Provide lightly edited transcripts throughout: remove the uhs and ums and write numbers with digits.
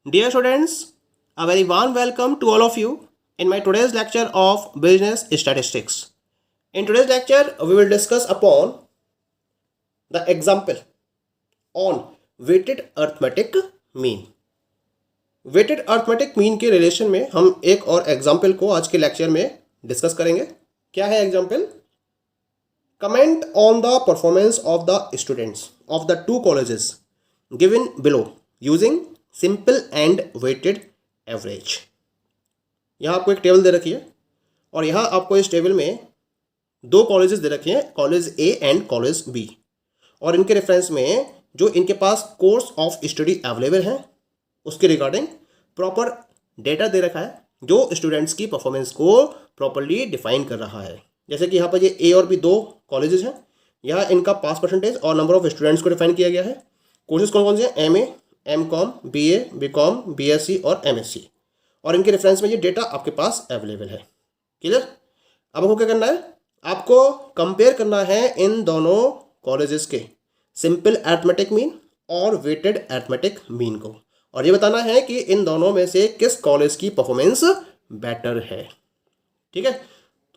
Dear students, a very warm welcome to all of you in my today's lecture of Business Statistics. In today's lecture, we will discuss upon the example on weighted arithmetic mean. Weighted arithmetic mean के relation में हम एक और example को आज के lecture में discuss करेंगे. क्या है example? Comment on the performance of the students of the two colleges given below using simple and weighted average. यहाँ आपको एक टेबल दे रखी है और यहाँ आपको इस टेबल में दो कॉलेजेस दे रखे हैं, college A and college B, और इनके रेफरेंस में जो इनके पास कोर्स ऑफ स्टडी अवेलेबल है उसके रिगार्डिंग प्रॉपर डेटा दे रखा है जो स्टूडेंट्स की परफॉर्मेंस को प्रॉपरली डिफाइन कर रहा है. जैसे कि यहाँ पर ये ए और बी दो कॉलेजेस हैं, यहाँ इनका पास परसेंटेज और नंबर ऑफ स्टूडेंट्स को डिफाइन किया गया है. कोर्सेज कौन कौन से हैं? MA, MCom, BA, BCom, BSc और एमएससी, और इनके रेफरेंस में ये डेटा आपके पास अवेलेबल है. क्लियर? अब आपको क्या करना है? आपको कंपेयर करना है इन दोनों कॉलेजेस के सिंपल अरिथमेटिक मीन और वेटेड अरिथमेटिक मीन को, और ये बताना है कि इन दोनों में से किस कॉलेज की परफॉर्मेंस बेटर है. ठीक है,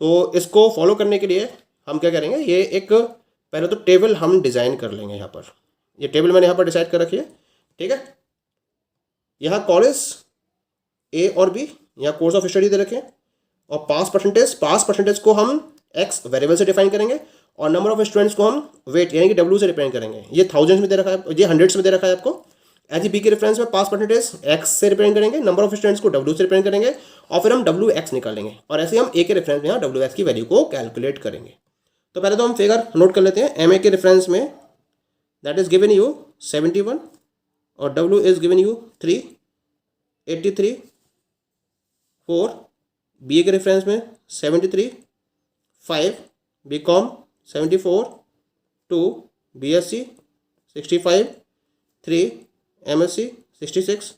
तो इसको फॉलो करने के लिए हम क्या करेंगे, ये एक पहले तो टेबल हम डिज़ाइन कर लेंगे. यहाँ पर ये टेबल मैंने यहाँ पर डिसाइड कर रखी है. ठीक है, यहाँ कॉलेज ए और बी, यहाँ कोर्स ऑफ स्टडी दे रखे हैं, और पास परसेंटेज को हम एक्स वेरिएबल से डिफाइन करेंगे और नंबर ऑफ स्टूडेंट्स को हम वेट यानी कि डब्ल्यू से रिप्रेजेंट करेंगे. ये थाउजेंड्स में दे रखा है, ये हंड्रेड्स में दे रखा है आपको. एज बी के रेफरेंस में पास परसेंटेज एक्स से रिप्रेजेंट करेंगे, नंबर ऑफ स्टूडेंट्स को डब्ल्यू से रिप्रेजेंट करेंगे, और फिर हम डब्ल्यू एक्स निकालेंगे, और ऐसे हम ए के रेफरेंस में यहाँ डब्ल्यू एक्स की वैल्यू को कैलकुलेट करेंगे. तो पहले तो हम फिगर नोट कर लेते हैं. एम ए के रेफरेंस में दैट इज गिवन यू 71 और W is given you 383 4. B A के रेफरेंस में 73 5, B com 74 2, B S C 65 3, M S C 66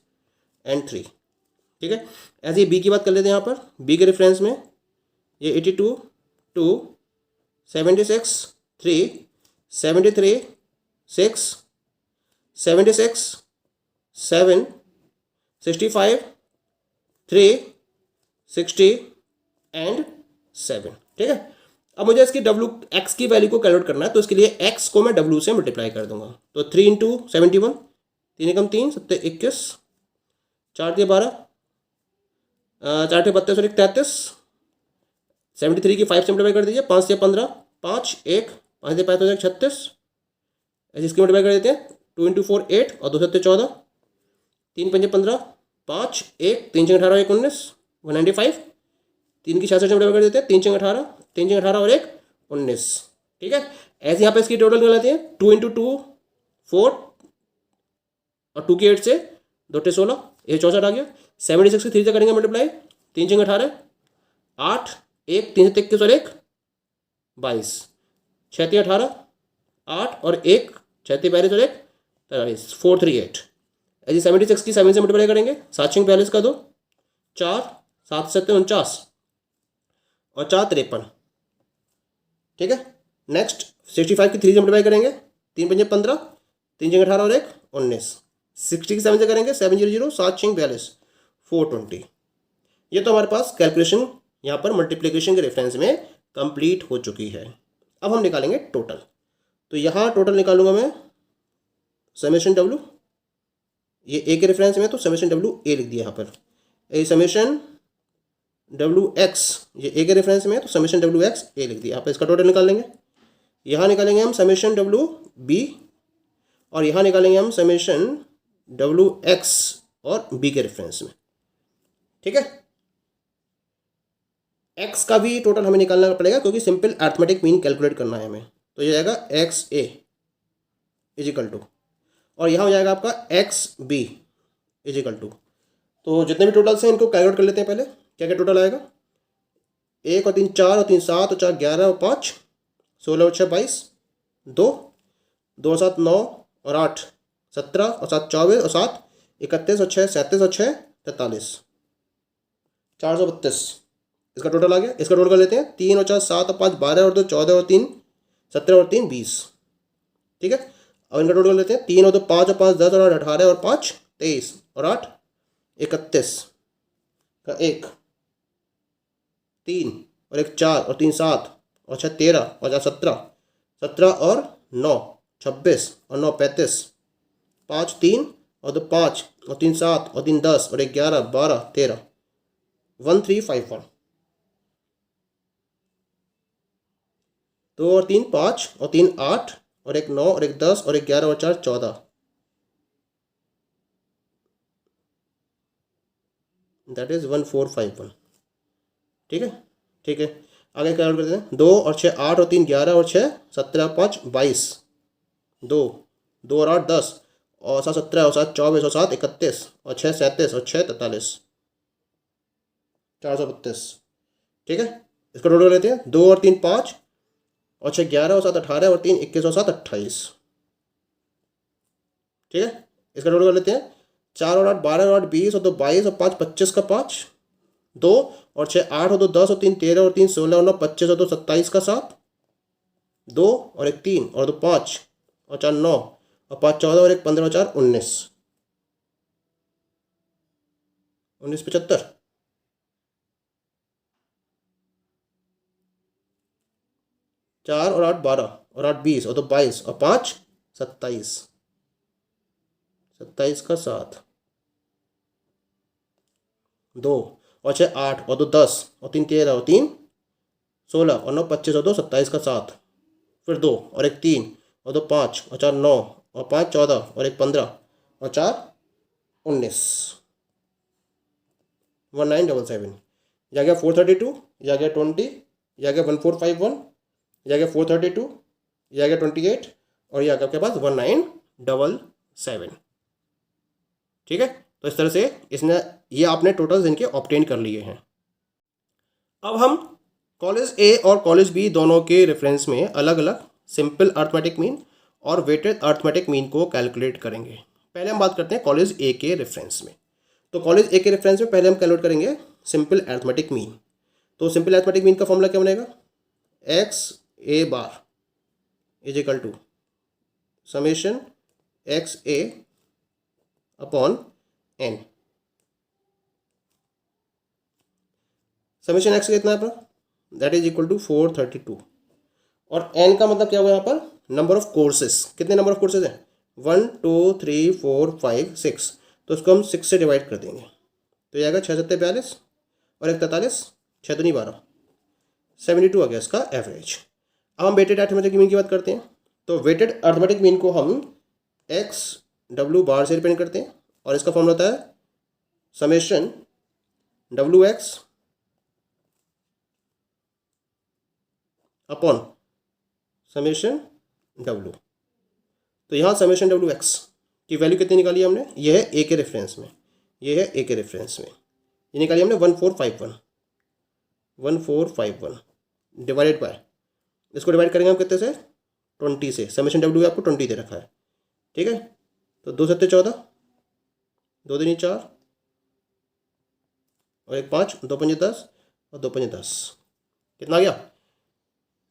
and 3. ठीक है, ऐसे ही बी की बात कर लेते हैं. यहाँ पर बी के रेफरेंस में ये 82 2, 76 3, 73 6, 76 7, 65 3, 60 एंड 7. ठीक है, अब मुझे इसकी डब्ल्यू एक्स की वैल्यू को कैलकुलेट करना है, तो इसके लिए एक्स को मैं डब्ल्यू से मल्टीप्लाई कर दूंगा. तो 3 इंटू 71, 3 एकम 3, 7 21, 4 दिए 12, 4 थे 32 और 1 33. 73 की 5 से मल्टीप्लाई कर दीजिए, 5 से 15, 5 1, 5 से 5 तो 36. ऐसे इसकी मल्टीप्लाई कर देते हैं. 2 इंटू 4 8 और 2 7 14, 3 5 15, 5 1, 3 6 18 1 19 195. 3 की 66 से मल्टीप्लाई कर देते हैं. 3 6 18, 3 6 18 और 1 19. ठीक है, ऐसे यहाँ पे इसकी टोटल निकाल लेते हैं. 2 इंटू 2 4 और 2 की 8 से 2 टे 16, ये 64 आ गया. 76 की 3 से करेंगे मल्टीप्लाई, 3 6 18 8 1, 3 से 21 और 1 22, 6 3 18 8 और 1 6 3 42 और 1 43, 438. ऐसे 76 की 7 से मल्टीप्लाई करेंगे, 7 6 42 का 2 4, 7 7 49 और 4 53. ठीक है, नेक्स्ट 65 की 3 से मल्टीप्लाई करेंगे, 3 5 15, 3 6 18 और 1 19. 60 की 7 से करेंगे, 7 0 0, 7 6 42 420. ये तो हमारे पास कैलकुलेशन यहाँ पर मल्टीप्लिकेशन के रेफरेंस में कंप्लीट हो चुकी है. अब हम निकालेंगे टोटल. तो यहाँ टोटल निकालूंगा मैं समेशन डब्ल्यू, ये ए के रेफरेंस में तो समेशन डब्ल्यू ए लिख दिया यहाँ पर. ए समेशन डब्ल्यू एक्स, ये ए के रेफरेंस में तो समेशन डब्ल्यू एक्स ए लिख दिया. यहाँ पर इसका टोटल निकाल लेंगे. यहाँ निकालेंगे हम समेशन डब्ल्यू बी, और यहाँ निकालेंगे हम समेशन डब्ल्यू एक्स और बी के रेफरेंस में. ठीक है, एक्स का भी टोटल हमें निकालना पड़ेगा क्योंकि सिंपल अरिथमेटिक मीन कैलकुलेट करना है हमें. तो ये जाएगा एक्स ए इजिकल टू, और यहाँ हो जाएगा आपका एक्स बी इजिकल टू. तो जितने भी टोटल्स हैं इनको कैलकुलेट कर लेते हैं. पहले क्या क्या टोटल आएगा? 1 और 3 4 और 3 7 और 4 11 और 5 16 और 6 22, 2 2 और 7 9 और 8 17 और 7 24 और 7 31 और 6 37 और 6 43, 432. इसका टोटल आ गया. इसका टोटल कर लेते हैं. 3 और 4 7 और 5 12 और 2 14 और 3 17 और 3 20. ठीक है, अब इनका टोटल कर लेते हैं. 3 और 2 5 और 5 10 और 8 18 और 5 23 और 8 31 का 1, 3 और 1 4 और 3 7 और 6 13 और 4 17, 17 और 9 26 और 9 35, 5 3 और 2 5 और 3 7 और 3 10 और 1 11 12 13, 1351, 2 और 3 5 और 3 8 और 1 9 और 1 10 और 1 11 और 4 14, दैट इज 1451। ठीक है, ठीक है। आगे क्या करते हैं, 2 और 6 8 और 3 11 और 6 17 5 22, 2 2 और 8 10 और 7 17 और 7 24 और 7 31 और 6 37 और 6 43, 432। ठीक है, इसका टोटल लेते हैं, 2 और 3 5 और 6 11 और 7 18 और 3 21 और 7 28। ठीक है, इसका टोटल कर लेते हैं, 4 और 8 12 और 8 20 और 2 22 और 5 25 का 5, 2 और 6 8 और 2 10 और 3 13 और 3 16 और 9 25 और 2 27 का 7, 2 और 1 3 और 2 5 और 4 9 और 5 14 और 1 15 और 4 19, 1975, 4 और 8 12 और 8 20 और 2 22 और 5 27, 27 का 7, 2 और 6 8 और 2 10 और 3 13 और 3 16 और 9 25 और 2 27 का 7, फिर 2 और 1 3 और 2 5 और 4 9 और 5 14 और 1 15 और 4 19, 1977। या गया 432, या गया 20, या गया 1451, या गया 432, या गया 28 और या गया आपके पास 1977। ठीक है, तो इस तरह से इसने ये आपने टोटल्स इनके ऑब्टेन कर लिए हैं। अब हम कॉलेज ए और कॉलेज बी दोनों के रेफरेंस में अलग अलग सिंपल अर्थमेटिक मीन और वेटेड अर्थमेटिक मीन को कैलकुलेट करेंगे। पहले हम बात करते हैं कॉलेज ए के रेफरेंस में। तो कॉलेज ए के रेफरेंस में पहले हम कैलकुलेट करेंगे सिंपल अर्थमेटिक मीन। तो सिंपल अर्थमेटिक मीन का फॉर्मूला क्या बनेगा, X A bar is equal to summation X A upon N. Summation X कितना है अपना, दैट इज इक्वल टू 432 और एन का मतलब क्या हुआ यहाँ पर, नंबर ऑफ कोर्सेज। कितने नंबर ऑफ कोर्सेज हैं, 1 2 3 4 5 6, तो इसको हम 6 से डिवाइड कर देंगे तो ये आएगा 6 7 42 और 1 43, 6 2 12, 72 आ गया इसका एवरेज। अब हम वेटेड अर्थमेटिक मीन की बात करते हैं। तो वेटेड अर्थमेटिक मीन को हम एक्स डब्ल्यू बार से रिप्रेजेंट करते हैं और इसका फॉर्मूला होता है summation W x upon summation W. तो यहाँ समेशन डब्ल्यू एक्स की वैल्यू कितनी निकाली हमने, ये है ए के रेफरेंस में, ये है ए के रेफरेंस में, ये निकाली हमने 1451 डिवाइडेड बाय, इसको डिवाइड करेंगे हम कितने से, 20 से। समेशन डब्ल्यू आपको 20 दे रखा है। ठीक है, तो 2 7 14, 2 3 4 और 1 5, 2 5 10 और 2 5 10, कितना आ गया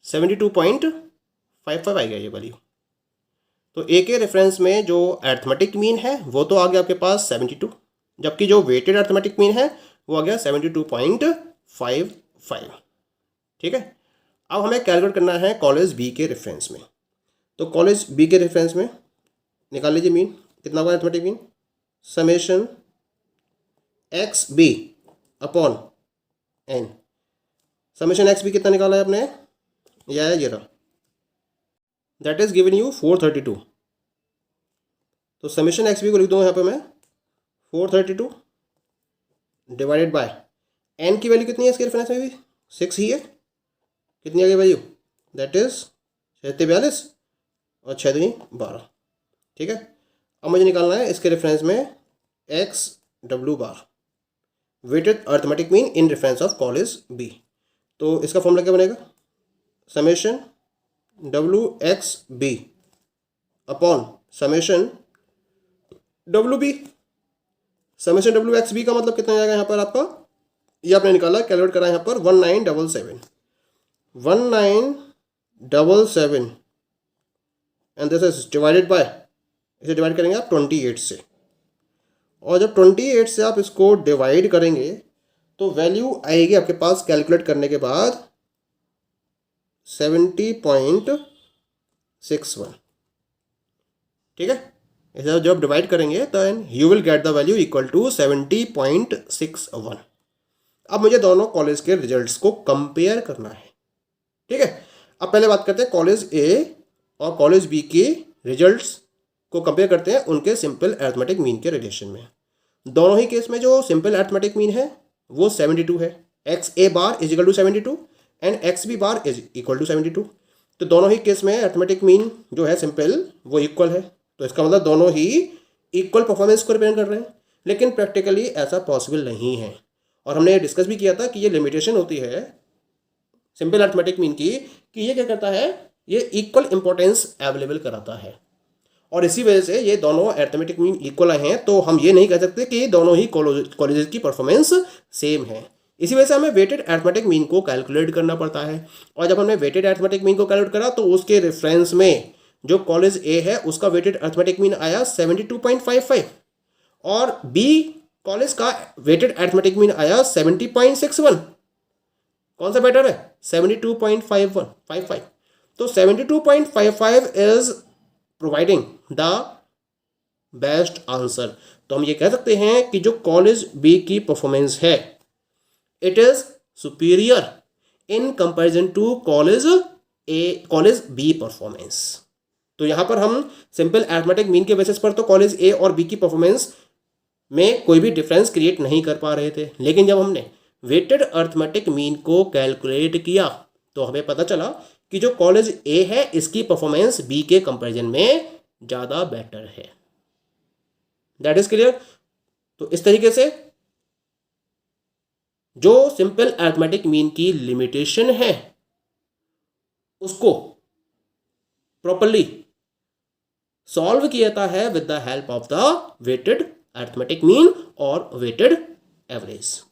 72.55 आ गया ये वैल्यू। तो ए के रेफरेंस में जो अर्थमेटिक मीन है वो तो आ गया आपके पास 72, जबकि जो वेटेड अर्थमेटिक मीन है वो आ गया 72.55। ठीक है, अब हमें कैलकुलेट करना है कॉलेज बी के रेफरेंस में। तो कॉलेज बी के रेफरेंस में निकाल लीजिए मीन, कितना होगा arithmetic mean, summation X B upon N. Summation X B कितना निकाला है आपने, यह है ये रहा, दैट इज गिवन यू 432। तो समेशन एक्स बी को लिख दूंगा यहाँ पे मैं 432 डिवाइडेड बाय एन की वैल्यू कितनी है इसके रेफरेंस में भी 6 ही है, कितनी आ गई वैल्यू, दैट इज 42 और 6 दूनी 12। ठीक है, अब मुझे निकालना है इसके रेफरेंस में X W bar, weighted arithmetic mean in reference of college B. तो इसका फॉर्मूला क्या बनेगा, summation W X B upon summation W B. Summation W X B का मतलब कितना आएगा यहाँ पर आपका, ये आपने निकाला कैलकुलेट करा यहाँ पर 1977 and this is divided by, इसे डिवाइड करेंगे आप 28 से और जब 28 से आप इसको डिवाइड करेंगे तो वैल्यू आएगी आपके पास कैलकुलेट करने के बाद 70.61। ठीक है, इसे जब डिवाइड करेंगे तो you will get the value equal to 70.61। अब मुझे दोनों कॉलेज के रिजल्ट्स को कंपेयर करना है। ठीक है, अब पहले बात करते हैं कॉलेज ए और कॉलेज बी के रिजल्ट्स को कंपेयर करते हैं उनके सिंपल अरिथमेटिक मीन के रिलेशन में। दोनों ही केस में जो सिंपल अरिथमेटिक मीन है वो 72 है। X A bar is equal to 72 and X B bar is equal to 72। तो दोनों ही केस में अरिथमेटिक मीन जो है सिंपल वो इक्वल है, तो इसका मतलब दोनों ही इक्वल परफॉर्मेंस को रिप्रेजेंट कर रहे हैं। लेकिन प्रैक्टिकली ऐसा पॉसिबल नहीं है, और हमने डिस्कस भी किया था कि ये लिमिटेशन होती है सिंपल अरिथमेटिक मीन की कि ये क्या करता है, ये इक्वल इंपॉर्टेंस अवेलेबल कराता है, और इसी वजह से ये दोनों अरिथमेटिक मीन इक्वल हैं, तो हम ये नहीं कह सकते कि दोनों ही कॉलेजेस की परफॉर्मेंस सेम है। इसी वजह से हमें वेटेड अरिथमेटिक मीन को कैलकुलेट करना पड़ता है, और जब हमने वेटेड अरिथमेटिक मीन को कैलकुलेट करा तो उसके रेफरेंस में जो कॉलेज ए है उसका वेटेड अरिथमेटिक मीन आया 72.55 और बी कॉलेज का वेटेड अरिथमेटिक मीन आया 70.61। कौन सा बेटर है? 72.55। तो 72.55 is providing the best answer. तो हम ये कह सकते हैं कि जो कॉलेज बी की परफॉर्मेंस है it is superior in comparison to college B performance. तो यहां पर हम सिंपल अरिथमेटिक मीन के बेसिस पर तो कॉलेज ए और बी की परफॉर्मेंस में कोई भी डिफरेंस क्रिएट नहीं कर पा रहे थे, लेकिन जब हमने वेटेड अरिथमेटिक मीन को कैलकुलेट किया तो हमें पता चला कि जो कॉलेज ए है इसकी परफॉर्मेंस बी के कंपैरिजन में ज़्यादा बेटर है। That is clear. तो इस तरीके से जो सिंपल अरिथमेटिक मीन की लिमिटेशन है उसको प्रॉपर्ली सॉल्व किया जाता है with the help of the weighted arithmetic mean और weighted average.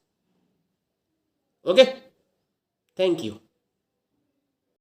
Okay, thank you.